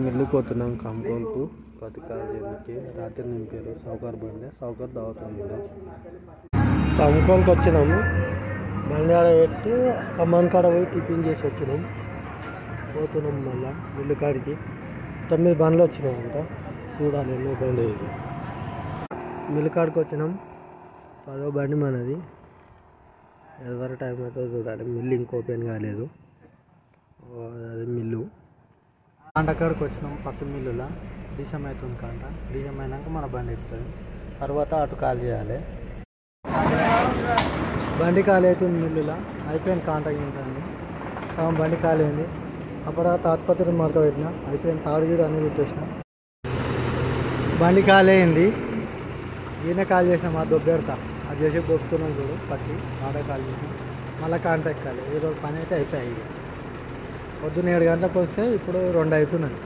mill పోతున్నాం కంకోల్కు పతికాలకి రాత్రి నింపారు సౌకర్ బండి సౌకర్ దావుతుంది కంకోల్కి వచ్చినాము బండి ఆడ పెట్టి ఖమ్మం కాడ పోయి టిఫిన్ చేసి వచ్చినాం పోతున్నాం మళ్ళీ మిల్లు కాడికి 9 బండ్లు వచ్చినాయంట చూడాలి ఎన్నో బండి ఇది మిల్లు కాడికి వచ్చినాం 10వ బండి మనది ఎవరి టైం అయితే చూడాలి మిల్లు ఇంకో ఓపెన్ కాలేదు అది మిల్లు కాంట కాడికి వచ్చినాం పత్తి మిల్లులో డిసం అవుతుంది కాంట డిసం అయినాక మన బండి ఎక్కుతుంది తర్వాత అటు కాల్ చేయాలి బండి ఖాళీ అవుతుంది మిల్లులో అయిపోయింది కాంట ఇంటుంది బండి ఖాళీ అయింది అప్పుడు తాత్పత్రి మడత పెట్టిన అయిపోయింది తాడుగీడు అన్నీ పెట్టేసిన బండి ఖాళీ అయింది ఈయన కాల్ చేసిన మా దొబ్బెడతా అది చేసి దొక్కుతున్నాం చూడు పత్తి ఆడ కాల్ చేసి మళ్ళీ కాంట ఎక్కాలి ఈరోజు పని అయితే అయిపోయాయి పొద్దున్న 7 గంటలకు వస్తే ఇప్పుడు 2 అవుతున్నాయి